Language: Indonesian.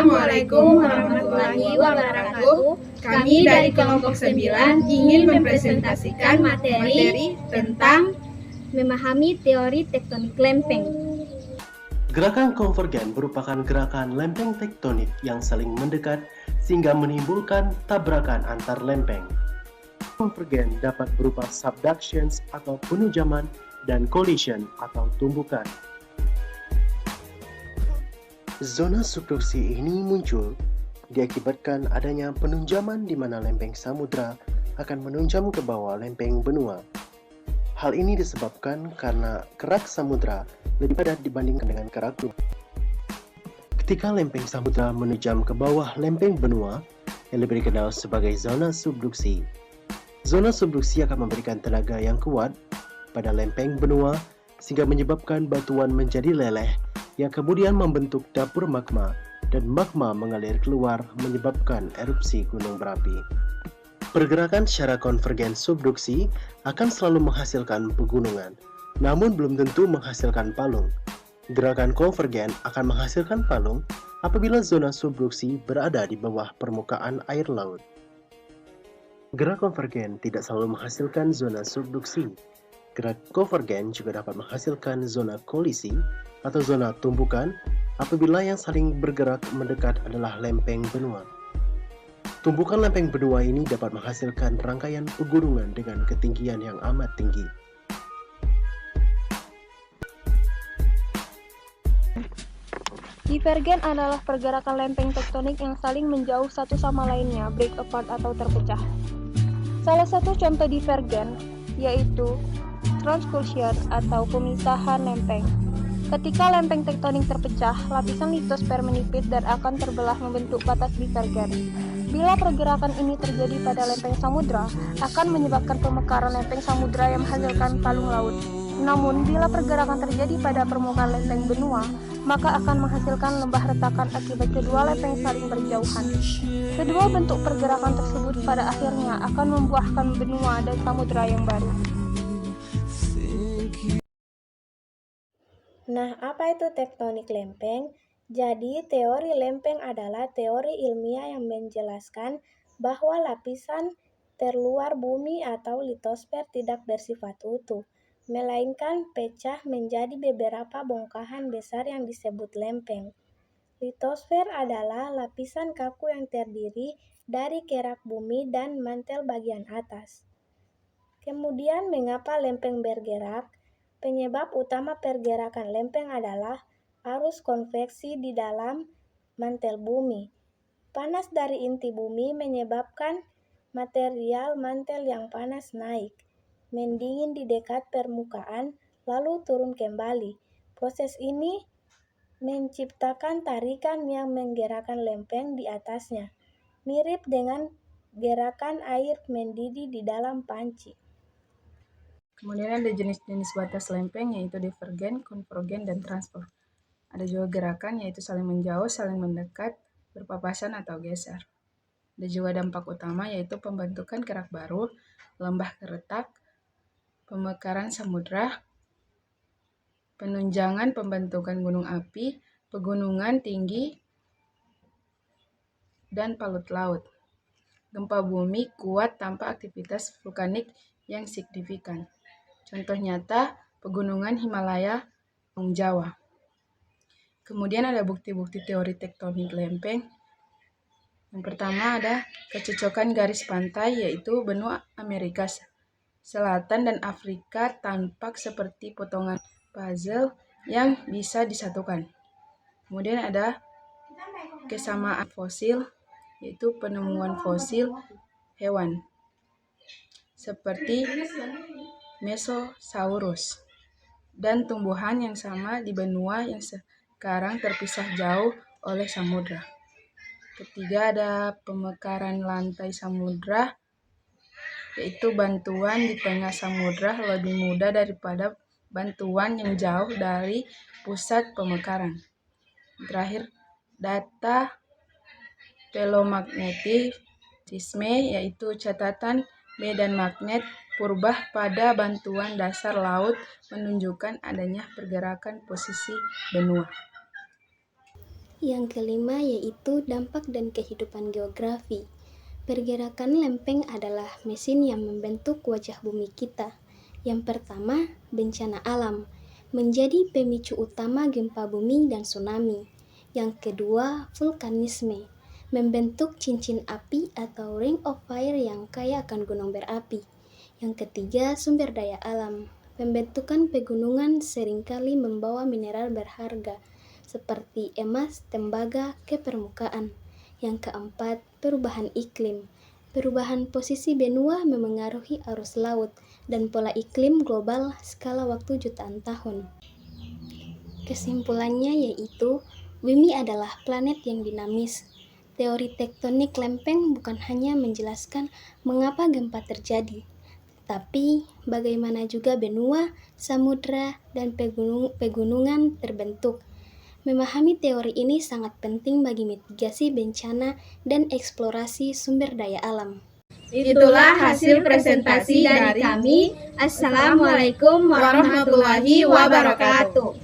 Assalamualaikum warahmatullahi wabarakatuh. Kami dari kelompok 9 ingin mempresentasikan materi tentang memahami teori tektonik lempeng. Gerakan konvergen merupakan gerakan lempeng tektonik yang saling mendekat sehingga menimbulkan tabrakan antar lempeng. Konvergen dapat berupa subductions atau penunjaman dan collision atau tumbukan. Zona subduksi ini muncul diakibatkan adanya penunjaman di mana lempeng samudra akan menunjam ke bawah lempeng benua. Hal ini disebabkan karena kerak samudra lebih padat dibandingkan dengan kerak bumi. Ketika lempeng samudra menunjam ke bawah lempeng benua yang lebih dikenal sebagai zona subduksi, zona subduksi akan memberikan tenaga yang kuat pada lempeng benua sehingga menyebabkan batuan menjadi leleh yang kemudian membentuk dapur magma dan magma mengalir keluar menyebabkan erupsi gunung berapi. Pergerakan secara konvergen subduksi akan selalu menghasilkan pegunungan, namun belum tentu menghasilkan palung. Gerakan konvergen akan menghasilkan palung apabila zona subduksi berada di bawah permukaan air laut. Gerak konvergen tidak selalu menghasilkan zona subduksi. Gerak konvergen juga dapat menghasilkan zona kolisi atau zona tumbukan apabila yang saling bergerak mendekat adalah lempeng benua. Tumbukan lempeng benua ini dapat menghasilkan rangkaian pegunungan dengan ketinggian yang amat tinggi. Divergen adalah pergerakan lempeng tektonik yang saling menjauh satu sama lainnya, break apart atau terpecah. Salah satu contoh divergen yaitu transkursion atau pemisahan lempeng. Ketika lempeng tektonik terpecah, lapisan litosfer menipis dan akan terbelah membentuk batas divergen. Bila pergerakan ini terjadi pada lempeng samudra, akan menyebabkan pemekaran lempeng samudra yang menghasilkan palung laut. Namun, bila pergerakan terjadi pada permukaan lempeng benua, maka akan menghasilkan lembah retakan akibat kedua lempeng saling berjauhan. Kedua bentuk pergerakan tersebut pada akhirnya akan membuahkan benua dan samudra yang baru. Nah, apa itu tektonik lempeng? Jadi, teori lempeng adalah teori ilmiah yang menjelaskan bahwa lapisan terluar bumi atau litosfer tidak bersifat utuh, melainkan pecah menjadi beberapa bongkahan besar yang disebut lempeng. Litosfer adalah lapisan kaku yang terdiri dari kerak bumi dan mantel bagian atas. Kemudian, mengapa lempeng bergerak? Penyebab utama pergerakan lempeng adalah arus konveksi di dalam mantel bumi. Panas dari inti bumi menyebabkan material mantel yang panas naik, mendingin di dekat permukaan, lalu turun kembali. Proses ini menciptakan tarikan yang menggerakkan lempeng di atasnya, mirip dengan gerakan air mendidih di dalam panci. Kemudian ada jenis-jenis batas lempeng yaitu divergen, konvergen, dan transfer. Ada juga gerakan yaitu saling menjauh, saling mendekat, berpapasan atau geser. Ada juga dampak utama yaitu pembentukan kerak baru, lembah keretak, pemekaran samudra, penunjangan pembentukan gunung api, pegunungan tinggi, dan palut laut. Gempa bumi kuat tanpa aktivitas vulkanik yang signifikan. Contoh nyata, pegunungan Himalaya, Gunung Jawa. Kemudian ada bukti-bukti teori tektonik lempeng. Yang pertama ada kecocokan garis pantai, yaitu benua Amerika Selatan dan Afrika tampak seperti potongan puzzle yang bisa disatukan. Kemudian ada kesamaan fosil, yaitu penemuan fosil hewan seperti Mesosaurus dan tumbuhan yang sama di benua yang sekarang terpisah jauh oleh samudra. Ketiga ada pemekaran lantai samudra, yaitu bantuan di tengah samudra lebih mudah daripada bantuan yang jauh dari pusat pemekaran. Terakhir, data velomagnetisme, yaitu catatan medan magnet purba pada bantuan dasar laut menunjukkan adanya pergerakan posisi benua. Yang kelima yaitu dampak dan kehidupan geografi. Pergerakan lempeng adalah mesin yang membentuk wajah bumi kita. Yang pertama, bencana alam, menjadi pemicu utama gempa bumi dan tsunami. Yang kedua, vulkanisme, membentuk cincin api atau ring of fire yang kaya akan gunung berapi. Yang ketiga, sumber daya alam, pembentukan pegunungan seringkali membawa mineral berharga, seperti emas, tembaga ke permukaan. Yang keempat, perubahan iklim. Perubahan posisi benua memengaruhi arus laut dan pola iklim global skala waktu jutaan tahun. Kesimpulannya yaitu, bumi adalah planet yang dinamis. Teori tektonik lempeng bukan hanya menjelaskan mengapa gempa terjadi, tapi bagaimana juga benua, samudra, dan pegunungan terbentuk. Memahami teori ini sangat penting bagi mitigasi bencana dan eksplorasi sumber daya alam. Itulah hasil presentasi dari kami. Assalamualaikum warahmatullahi wabarakatuh.